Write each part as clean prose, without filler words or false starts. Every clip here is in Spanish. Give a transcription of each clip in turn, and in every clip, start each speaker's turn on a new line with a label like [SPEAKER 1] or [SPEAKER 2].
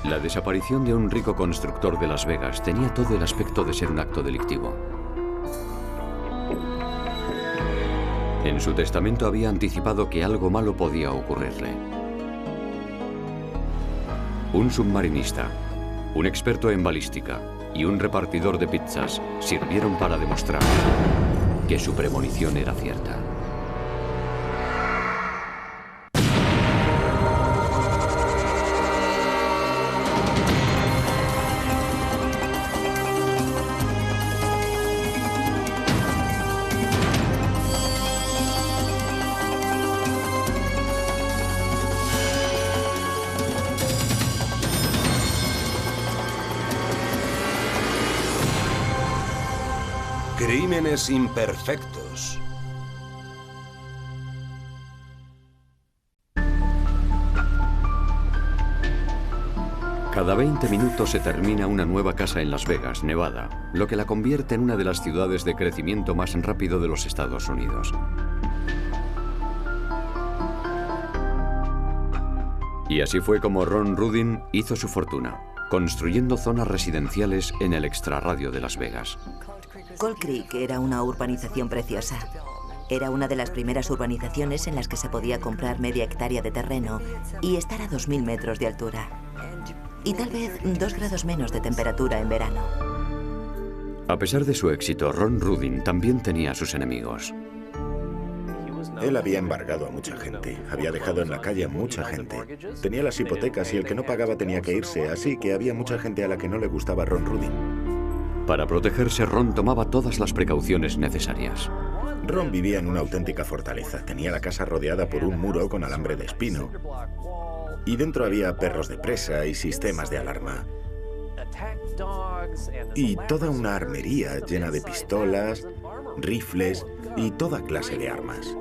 [SPEAKER 1] La desaparición de un rico constructor de Las Vegas tenía todo el aspecto de ser un acto delictivo. En su testamento había anticipado que algo malo podía ocurrirle. Un submarinista, un experto en balística y un repartidor de pizzas sirvieron para demostrar que su premonición era cierta.
[SPEAKER 2] Crímenes imperfectos.
[SPEAKER 1] Cada 20 minutos se termina una nueva casa en Las Vegas, Nevada, lo que la convierte en una de las ciudades de crecimiento más rápido de los Estados Unidos. Y así fue como Ron Rudin hizo su fortuna, construyendo zonas residenciales en el extrarradio de Las Vegas.
[SPEAKER 3] Cold Creek era una urbanización preciosa. Era una de las primeras urbanizaciones en las que se podía comprar media hectárea de terreno y estar a 2000 metros de altura. Y tal vez 2 grados menos de temperatura en verano.
[SPEAKER 1] A pesar de su éxito, Ron Rudin también tenía sus enemigos.
[SPEAKER 4] Él había embargado a mucha gente, había dejado en la calle a mucha gente. Tenía las hipotecas y el que no pagaba tenía que irse, así que había mucha gente a la que no le gustaba Ron Rudin.
[SPEAKER 1] Para protegerse, Ron tomaba todas las precauciones necesarias.
[SPEAKER 4] Ron vivía en una auténtica fortaleza. Tenía la casa rodeada por un muro con alambre de espino. Y dentro había perros de presa y sistemas de alarma. Y toda una armería llena de pistolas, rifles y toda clase de armas.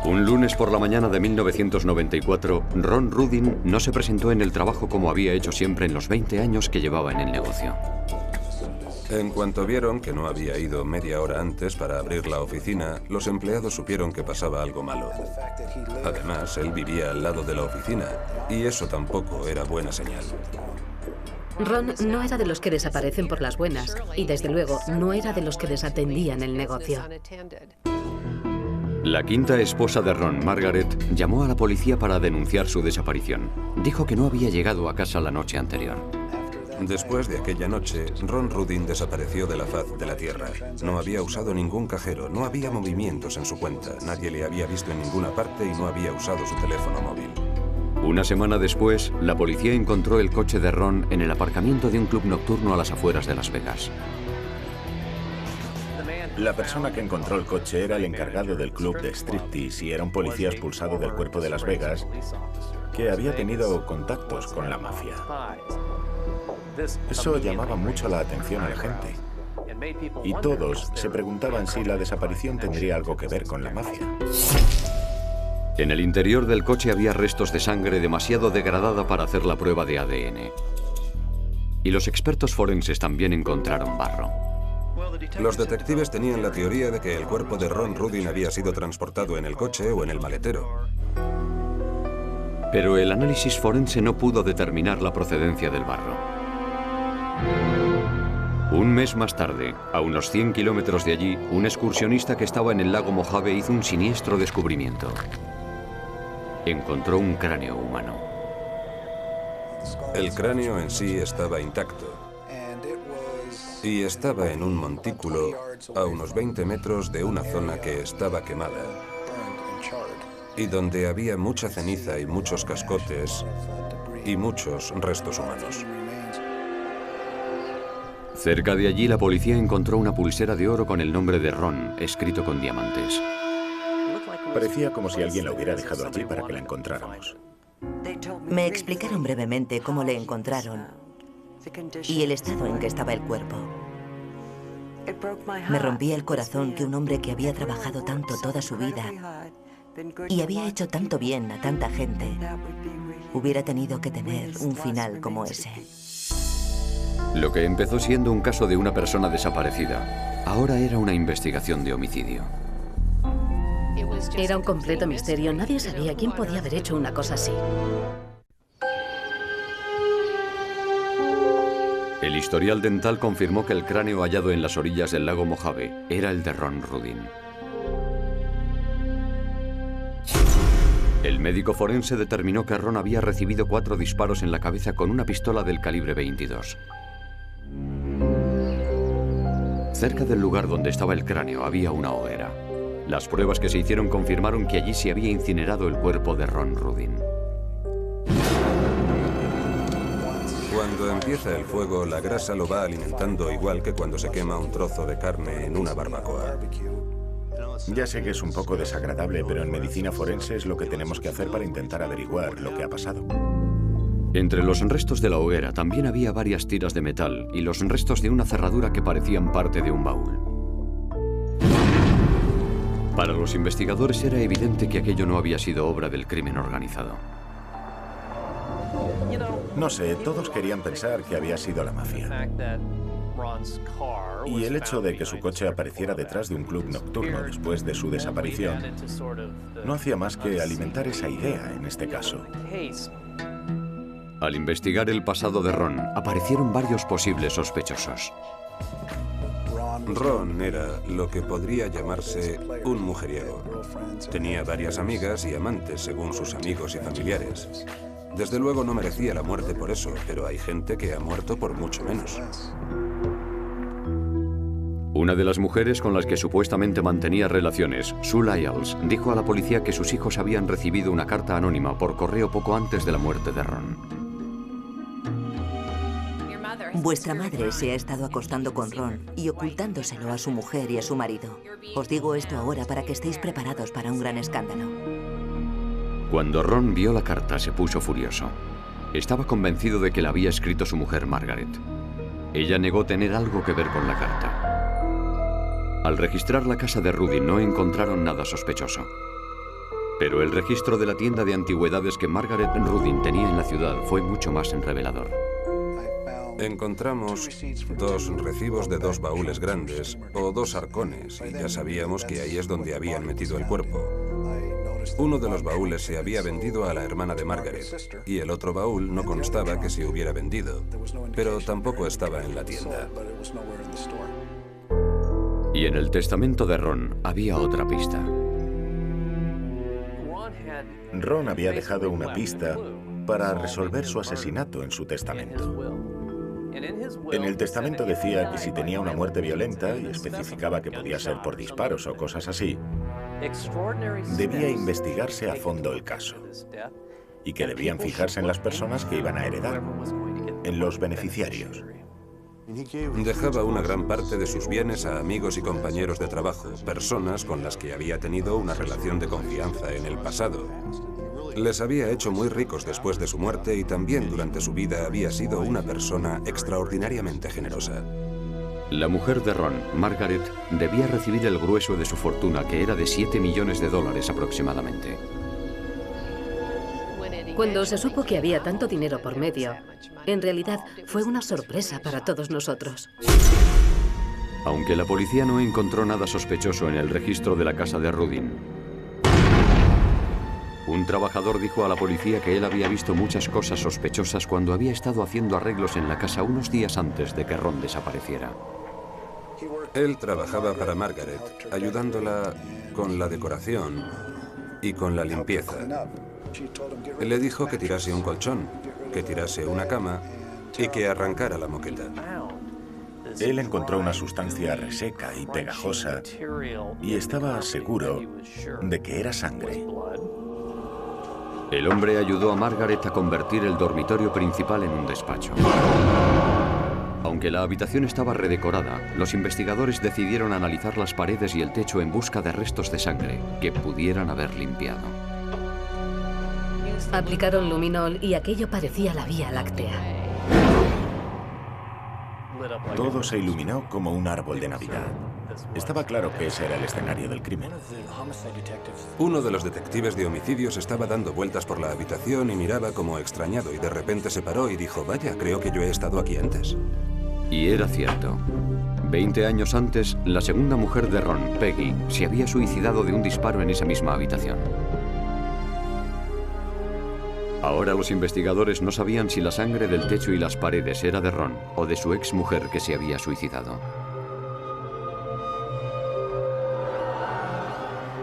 [SPEAKER 1] Un lunes por la mañana de 1994, Ron Rudin no se presentó en el trabajo como había hecho siempre en los 20 años que llevaba en el negocio.
[SPEAKER 2] En cuanto vieron que no había ido media hora antes para abrir la oficina, los empleados supieron que pasaba algo malo. Además, él vivía al lado de la oficina, y eso tampoco era buena señal.
[SPEAKER 5] Ron no era de los que desaparecen por las buenas, y desde luego no era de los que desatendían el negocio.
[SPEAKER 1] La quinta esposa de Ron, Margaret, llamó a la policía para denunciar su desaparición. Dijo que no había llegado a casa la noche anterior.
[SPEAKER 2] Después de aquella noche, Ron Rudin desapareció de la faz de la tierra. No había usado ningún cajero, no había movimientos en su cuenta, nadie le había visto en ninguna parte y no había usado su teléfono móvil.
[SPEAKER 1] Una semana después, la policía encontró el coche de Ron en el aparcamiento de un club nocturno a las afueras de Las Vegas.
[SPEAKER 4] La persona que encontró el coche era el encargado del club de striptease y era un policía expulsado del cuerpo de Las Vegas que había tenido contactos con la mafia. Eso llamaba mucho la atención a la gente. Y todos se preguntaban si la desaparición tendría algo que ver con la mafia.
[SPEAKER 1] En el interior del coche había restos de sangre demasiado degradada para hacer la prueba de ADN. Y los expertos forenses también encontraron barro.
[SPEAKER 2] Los detectives tenían la teoría de que el cuerpo de Ron Rudin había sido transportado en el coche o en el maletero.
[SPEAKER 1] Pero el análisis forense no pudo determinar la procedencia del barro. Un mes más tarde, a unos 100 kilómetros de allí, un excursionista que estaba en el lago Mojave hizo un siniestro descubrimiento. Encontró un cráneo humano.
[SPEAKER 2] El cráneo en sí estaba intacto. Y estaba en un montículo a unos 20 metros de una zona que estaba quemada. Y donde había mucha ceniza y muchos cascotes y muchos restos humanos.
[SPEAKER 1] Cerca de allí, la policía encontró una pulsera de oro con el nombre de Ron, escrito con diamantes.
[SPEAKER 4] Parecía como si alguien la hubiera dejado allí para que la encontráramos.
[SPEAKER 3] Me explicaron brevemente cómo le encontraron y el estado en que estaba el cuerpo. Me rompía el corazón que un hombre que había trabajado tanto toda su vida y había hecho tanto bien a tanta gente hubiera tenido que tener un final como ese.
[SPEAKER 1] Lo que empezó siendo un caso de una persona desaparecida, ahora era una investigación de homicidio.
[SPEAKER 5] Era un completo misterio. Nadie sabía quién podía haber hecho una cosa así.
[SPEAKER 1] historial dental confirmó que el cráneo hallado en las orillas del lago Mojave era el de Ron Rudin. El médico forense determinó que Ron había recibido 4 disparos en la cabeza con una pistola del calibre 22. Cerca del lugar donde estaba el cráneo había una hoguera. Las pruebas que se hicieron confirmaron que allí se había incinerado el cuerpo de Ron Rudin.
[SPEAKER 2] Cuando empieza el fuego, la grasa lo va alimentando igual que cuando se quema un trozo de carne en una barbacoa.
[SPEAKER 4] Ya sé que es un poco desagradable, pero en medicina forense es lo que tenemos que hacer para intentar averiguar lo que ha pasado.
[SPEAKER 1] Entre los restos de la hoguera también había varias tiras de metal y los restos de una cerradura que parecían parte de un baúl. Para los investigadores era evidente que aquello no había sido obra del crimen organizado.
[SPEAKER 4] No sé, todos querían pensar que había sido la mafia. Y el hecho de que su coche apareciera detrás de un club nocturno después de su desaparición no hacía más que alimentar esa idea en este caso.
[SPEAKER 1] Al investigar el pasado de Ron, aparecieron varios posibles sospechosos.
[SPEAKER 2] Ron era lo que podría llamarse un mujeriego. Tenía varias amigas y amantes, según sus amigos y familiares. Desde luego no merecía la muerte por eso, pero hay gente que ha muerto por mucho menos.
[SPEAKER 1] Una de las mujeres con las que supuestamente mantenía relaciones, Sue Lyles, dijo a la policía que sus hijos habían recibido una carta anónima por correo poco antes de la muerte de Ron.
[SPEAKER 3] Vuestra madre se ha estado acostando con Ron y ocultándoselo a su mujer y a su marido. Os digo esto ahora para que estéis preparados para un gran escándalo.
[SPEAKER 1] Cuando Ron vio la carta, se puso furioso. Estaba convencido de que la había escrito su mujer Margaret. Ella negó tener algo que ver con la carta. Al registrar la casa de Rudin no encontraron nada sospechoso. Pero el registro de la tienda de antigüedades que Margaret Rudin tenía en la ciudad fue mucho más revelador.
[SPEAKER 2] Encontramos 2 recibos de 2 baúles grandes o 2 arcones y ya sabíamos que ahí es donde habían metido el cuerpo. Uno de los baúles se había vendido a la hermana de Margaret y el otro baúl no constaba que se hubiera vendido, pero tampoco estaba en la tienda.
[SPEAKER 1] Y en el testamento de Ron había otra pista.
[SPEAKER 4] Ron había dejado una pista para resolver su asesinato en su testamento. En el testamento decía que si tenía una muerte violenta, y especificaba que podía ser por disparos o cosas así, debía investigarse a fondo el caso y que debían fijarse en las personas que iban a heredar, en los beneficiarios.
[SPEAKER 2] Dejaba una gran parte de sus bienes a amigos y compañeros de trabajo, personas con las que había tenido una relación de confianza en el pasado. Les había hecho muy ricos después de su muerte y también durante su vida había sido una persona extraordinariamente generosa.
[SPEAKER 1] La mujer de Ron, Margaret, debía recibir el grueso de su fortuna, que era de $7 millones aproximadamente.
[SPEAKER 5] Cuando se supo que había tanto dinero por medio, en realidad fue una sorpresa para todos nosotros.
[SPEAKER 1] Aunque la policía no encontró nada sospechoso en el registro de la casa de Rudin, un trabajador dijo a la policía que él había visto muchas cosas sospechosas cuando había estado haciendo arreglos en la casa unos días antes de que Ron desapareciera.
[SPEAKER 2] Él trabajaba para Margaret, ayudándola con la decoración y con la limpieza. Le dijo que tirase un colchón, que tirase una cama y que arrancara la moqueta.
[SPEAKER 4] Él encontró una sustancia reseca y pegajosa y estaba seguro de que era sangre.
[SPEAKER 1] El hombre ayudó a Margaret a convertir el dormitorio principal en un despacho. Aunque la habitación estaba redecorada, los investigadores decidieron analizar las paredes y el techo en busca de restos de sangre que pudieran haber limpiado.
[SPEAKER 5] Aplicaron luminol y aquello parecía la Vía Láctea.
[SPEAKER 4] Todo se iluminó como un árbol de Navidad. Estaba claro que ese era el escenario del crimen.
[SPEAKER 2] Uno de los detectives de homicidios estaba dando vueltas por la habitación y miraba como extrañado y de repente se paró y dijo: vaya, creo que yo he estado aquí antes.
[SPEAKER 1] Y era cierto. 20 años antes, la segunda mujer de Ron, Peggy, se había suicidado de un disparo en esa misma habitación. Ahora los investigadores no sabían si la sangre del techo y las paredes era de Ron o de su exmujer que se había suicidado.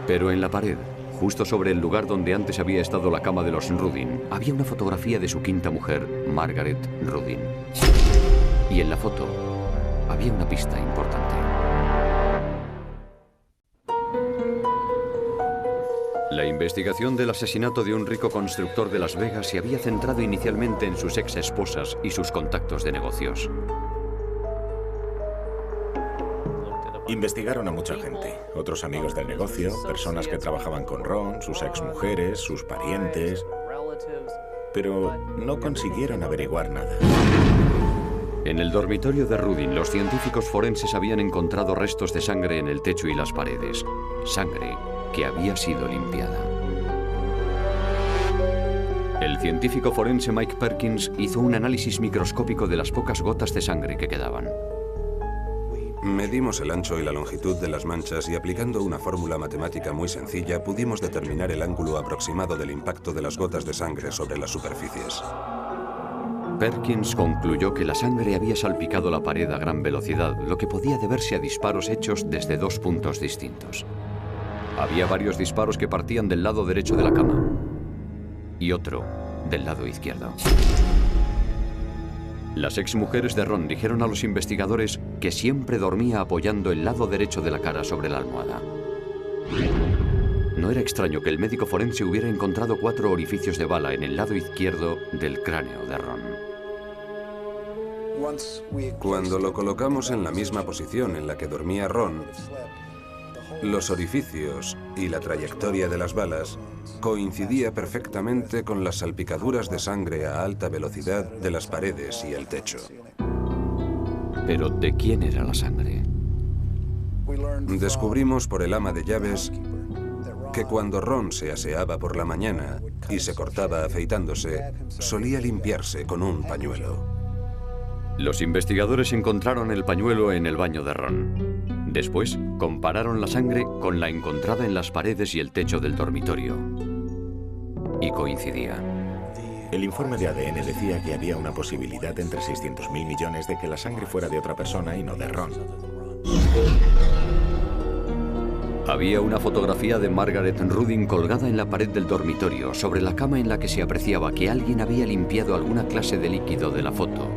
[SPEAKER 1] Pero en la pared, justo sobre el lugar donde antes había estado la cama de los Rudin, había una fotografía de su quinta mujer, Margaret Rudin. Y en la foto había una pista importante. La investigación del asesinato de un rico constructor de Las Vegas se había centrado inicialmente en sus ex esposas y sus contactos de negocios.
[SPEAKER 4] Investigaron a mucha gente, otros amigos del negocio, personas que trabajaban con Ron, sus exmujeres, sus parientes, pero no consiguieron averiguar nada.
[SPEAKER 1] En el dormitorio de Rudin, los científicos forenses habían encontrado restos de sangre en el techo y las paredes. Sangre que había sido limpiada. El científico forense Mike Perkins hizo un análisis microscópico de las pocas gotas de sangre que quedaban.
[SPEAKER 2] Medimos el ancho y la longitud de las manchas y aplicando una fórmula matemática muy sencilla pudimos determinar el ángulo aproximado del impacto de las gotas de sangre sobre las superficies.
[SPEAKER 1] Perkins concluyó que la sangre había salpicado la pared a gran velocidad, lo que podía deberse a disparos hechos desde dos puntos distintos. Había varios disparos que partían del lado derecho de la cama y otro del lado izquierdo. Las exmujeres de Ron dijeron a los investigadores que siempre dormía apoyando el lado derecho de la cara sobre la almohada. No era extraño que el médico forense hubiera encontrado 4 orificios de bala en el lado izquierdo del cráneo de Ron.
[SPEAKER 2] Cuando lo colocamos en la misma posición en la que dormía Ron, los orificios y la trayectoria de las balas coincidía perfectamente con las salpicaduras de sangre a alta velocidad de las paredes y el techo.
[SPEAKER 1] ¿Pero de quién era la sangre?
[SPEAKER 2] Descubrimos por el ama de llaves que cuando Ron se aseaba por la mañana y se cortaba afeitándose, solía limpiarse con un pañuelo.
[SPEAKER 1] Los investigadores encontraron el pañuelo en el baño de Ron. Después, compararon la sangre con la encontrada en las paredes y el techo del dormitorio. Y coincidía.
[SPEAKER 4] El informe de ADN decía que había una posibilidad entre 600.000 millones de que la sangre fuera de otra persona y no de Ron.
[SPEAKER 1] Había una fotografía de Margaret Rudin colgada en la pared del dormitorio, sobre la cama en la que se apreciaba que alguien había limpiado alguna clase de líquido de la foto,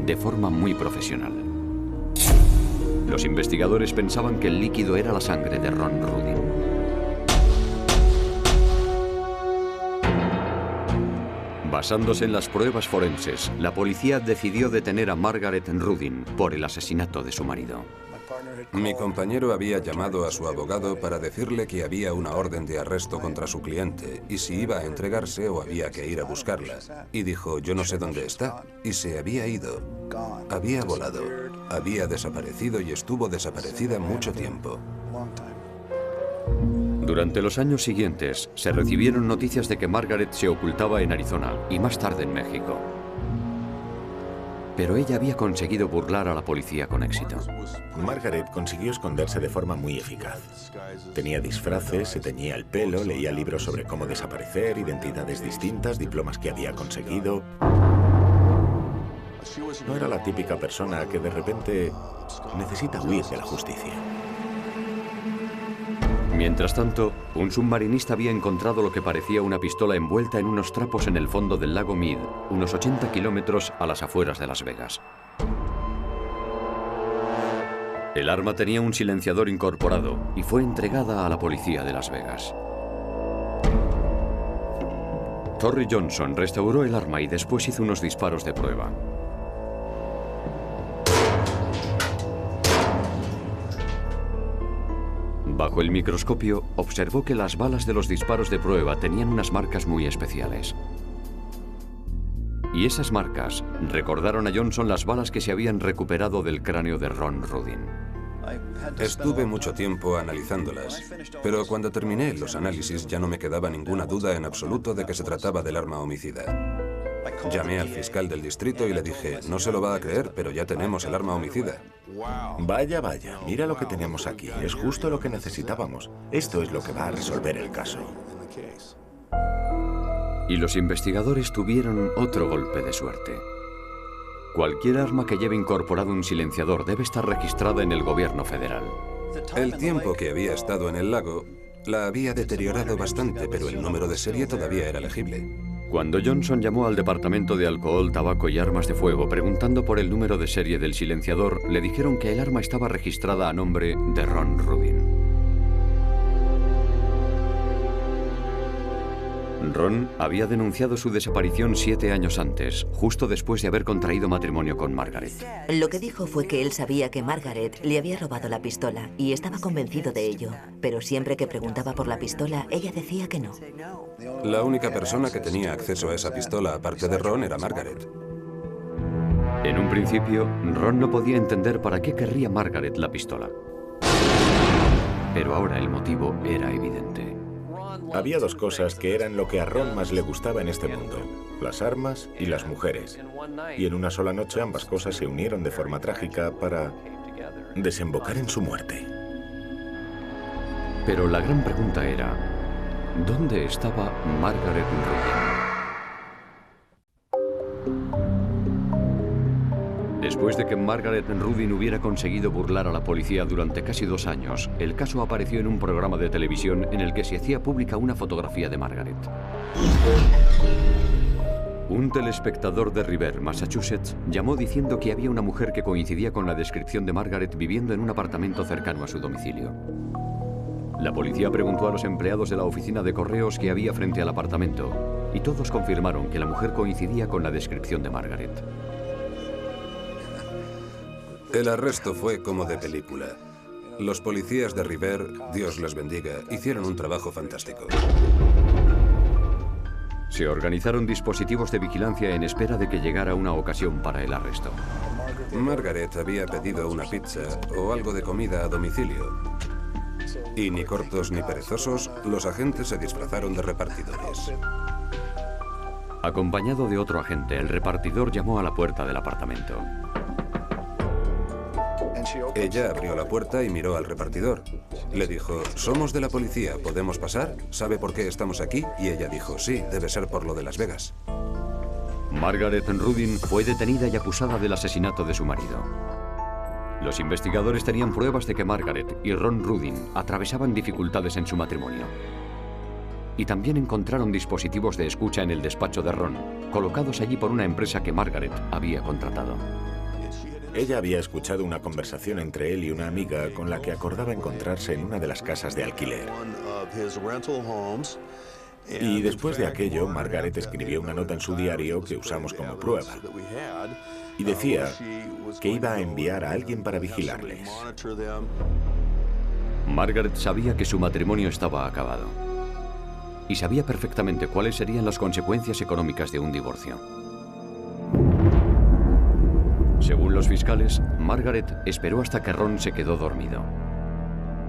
[SPEAKER 1] de forma muy profesional. Los investigadores pensaban que el líquido era la sangre de Ron Rudin. Basándose en las pruebas forenses, la policía decidió detener a Margaret Rudin por el asesinato de su marido.
[SPEAKER 2] Mi compañero había llamado a su abogado para decirle que había una orden de arresto contra su cliente y si iba a entregarse o había que ir a buscarla. Y dijo, yo no sé dónde está. Y se había ido. Había volado. Había desaparecido y estuvo desaparecida mucho tiempo.
[SPEAKER 1] Durante los años siguientes, se recibieron noticias de que Margaret se ocultaba en Arizona y más tarde en México. Pero ella había conseguido burlar a la policía con éxito.
[SPEAKER 4] Margaret consiguió esconderse de forma muy eficaz. Tenía disfraces, se teñía el pelo, leía libros sobre cómo desaparecer, identidades distintas, diplomas que había conseguido. No era la típica persona que de repente necesita huir de la justicia.
[SPEAKER 1] Mientras tanto, un submarinista había encontrado lo que parecía una pistola envuelta en unos trapos en el fondo del lago Mead, unos 80 kilómetros a las afueras de Las Vegas. El arma tenía un silenciador incorporado y fue entregada a la policía de Las Vegas. Torrey Johnson restauró el arma y después hizo unos disparos de prueba. Bajo el microscopio, observó que las balas de los disparos de prueba tenían unas marcas muy especiales. Y esas marcas recordaron a Johnson las balas que se habían recuperado del cráneo de Ron Rudin.
[SPEAKER 2] Estuve mucho tiempo analizándolas, pero cuando terminé los análisis ya no me quedaba ninguna duda en absoluto de que se trataba del arma homicida. Llamé al fiscal del distrito y le dije, no se lo va a creer, pero ya tenemos el arma homicida.
[SPEAKER 4] Vaya, vaya, mira lo que tenemos aquí. Es justo lo que necesitábamos. Esto es lo que va a resolver el caso.
[SPEAKER 1] Y los investigadores tuvieron otro golpe de suerte. Cualquier arma que lleve incorporado un silenciador debe estar registrada en el gobierno federal.
[SPEAKER 2] El tiempo que había estado en el lago la había deteriorado bastante, pero el número de serie todavía era legible.
[SPEAKER 1] Cuando Johnson llamó al Departamento de Alcohol, Tabaco y Armas de Fuego preguntando por el número de serie del silenciador, le dijeron que el arma estaba registrada a nombre de Ron Rudin. Ron había denunciado su desaparición 7 años antes, justo después de haber contraído matrimonio con Margaret.
[SPEAKER 3] Lo que dijo fue que él sabía que Margaret le había robado la pistola y estaba convencido de ello, pero siempre que preguntaba por la pistola, ella decía que no.
[SPEAKER 2] La única persona que tenía acceso a esa pistola, aparte de Ron, era Margaret.
[SPEAKER 1] En un principio, Ron no podía entender para qué querría Margaret la pistola. Pero ahora el motivo era evidente.
[SPEAKER 4] Había dos cosas que eran lo que a Ron más le gustaba en este mundo: las armas y las mujeres. Y en una sola noche ambas cosas se unieron de forma trágica para desembocar en su muerte.
[SPEAKER 1] Pero la gran pregunta era, ¿dónde estaba Margaret Rudin? Después de que Margaret Rudin hubiera conseguido burlar a la policía durante casi 2 años, el caso apareció en un programa de televisión en el que se hacía pública una fotografía de Margaret. Un telespectador de River, Massachusetts, llamó diciendo que había una mujer que coincidía con la descripción de Margaret viviendo en un apartamento cercano a su domicilio. La policía preguntó a los empleados de la oficina de correos que había frente al apartamento, y todos confirmaron que la mujer coincidía con la descripción de Margaret.
[SPEAKER 2] El arresto fue como de película. Los policías de River, Dios les bendiga, hicieron un trabajo fantástico.
[SPEAKER 1] Se organizaron dispositivos de vigilancia en espera de que llegara una ocasión para el arresto.
[SPEAKER 2] Margaret había pedido una pizza o algo de comida a domicilio. Y ni cortos ni perezosos, los agentes se disfrazaron de repartidores.
[SPEAKER 1] Acompañado de otro agente, el repartidor llamó a la puerta del apartamento.
[SPEAKER 2] Ella abrió la puerta y miró al repartidor. Le dijo, somos de la policía, ¿podemos pasar? ¿Sabe por qué estamos aquí? Y ella dijo, sí, debe ser por lo de Las Vegas.
[SPEAKER 1] Margaret Rudin fue detenida y acusada del asesinato de su marido. Los investigadores tenían pruebas de que Margaret y Ron Rudin atravesaban dificultades en su matrimonio. Y también encontraron dispositivos de escucha en el despacho de Ron, colocados allí por una empresa que Margaret había contratado.
[SPEAKER 4] Ella había escuchado una conversación entre él y una amiga con la que acordaba encontrarse en una de las casas de alquiler. Y después de aquello, Margaret escribió una nota en su diario que usamos como prueba. Y decía que iba a enviar a alguien para vigilarles.
[SPEAKER 1] Margaret sabía que su matrimonio estaba acabado. Y sabía perfectamente cuáles serían las consecuencias económicas de un divorcio. Según los fiscales, Margaret esperó hasta que Ron se quedó dormido.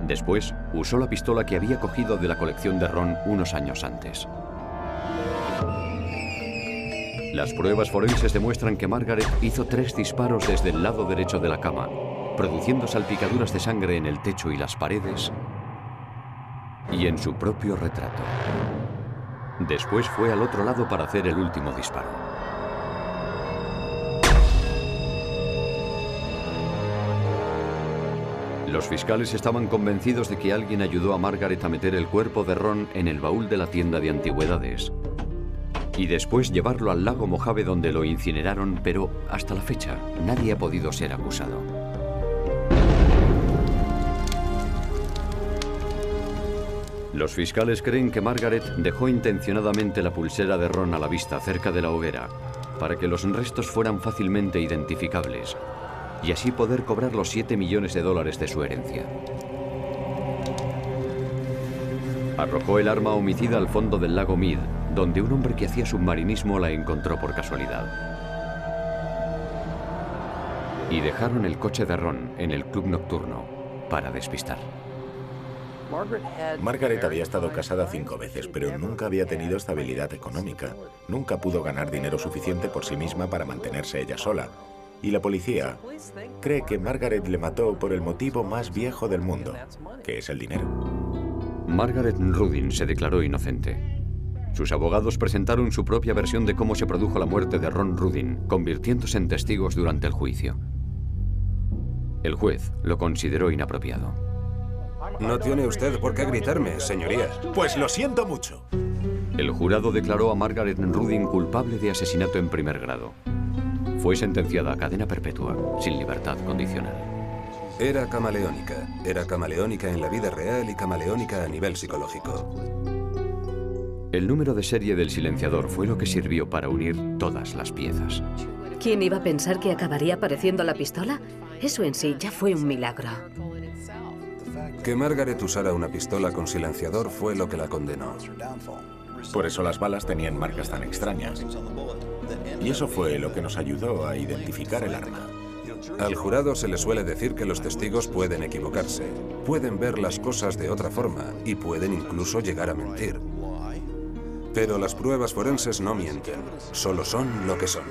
[SPEAKER 1] Después, usó la pistola que había cogido de la colección de Ron unos años antes. Las pruebas forenses demuestran que Margaret hizo 3 disparos desde el lado derecho de la cama, produciendo salpicaduras de sangre en el techo y las paredes y en su propio retrato. Después fue al otro lado para hacer el último disparo. Los fiscales estaban convencidos de que alguien ayudó a Margaret a meter el cuerpo de Ron en el baúl de la tienda de antigüedades y después llevarlo al lago Mojave donde lo incineraron, pero hasta la fecha nadie ha podido ser acusado. Los fiscales creen que Margaret dejó intencionadamente la pulsera de Ron a la vista cerca de la hoguera para que los restos fueran fácilmente identificables y así poder cobrar los $7 millones de su herencia. Arrojó el arma homicida al fondo del lago Mead, donde un hombre que hacía submarinismo la encontró por casualidad. Y dejaron el coche de Ron en el club nocturno para despistar.
[SPEAKER 4] Margaret había estado casada 5 veces, pero nunca había tenido estabilidad económica. Nunca pudo ganar dinero suficiente por sí misma para mantenerse ella sola. Y la policía cree que Margaret le mató por el motivo más viejo del mundo, que es el dinero.
[SPEAKER 1] Margaret Rudin se declaró inocente. Sus abogados presentaron su propia versión de cómo se produjo la muerte de Ron Rudin, convirtiéndose en testigos durante el juicio. El juez lo consideró inapropiado.
[SPEAKER 2] No tiene usted por qué gritarme, señoría.
[SPEAKER 4] Pues lo siento mucho.
[SPEAKER 1] El jurado declaró a Margaret Rudin culpable de asesinato en primer grado. Fue sentenciada a cadena perpetua, sin libertad condicional.
[SPEAKER 2] Era camaleónica en la vida real y camaleónica a nivel psicológico.
[SPEAKER 1] El número de serie del silenciador fue lo que sirvió para unir todas las piezas.
[SPEAKER 5] ¿Quién iba a pensar que acabaría apareciendo la pistola? Eso en sí ya fue un milagro.
[SPEAKER 2] Que Margaret usara una pistola con silenciador fue lo que la condenó.
[SPEAKER 4] Por eso las balas tenían marcas tan extrañas. Y eso fue lo que nos ayudó a identificar el arma.
[SPEAKER 2] Al jurado se le suele decir que los testigos pueden equivocarse, pueden ver las cosas de otra forma y pueden incluso llegar a mentir. Pero las pruebas forenses no mienten, solo son lo que son.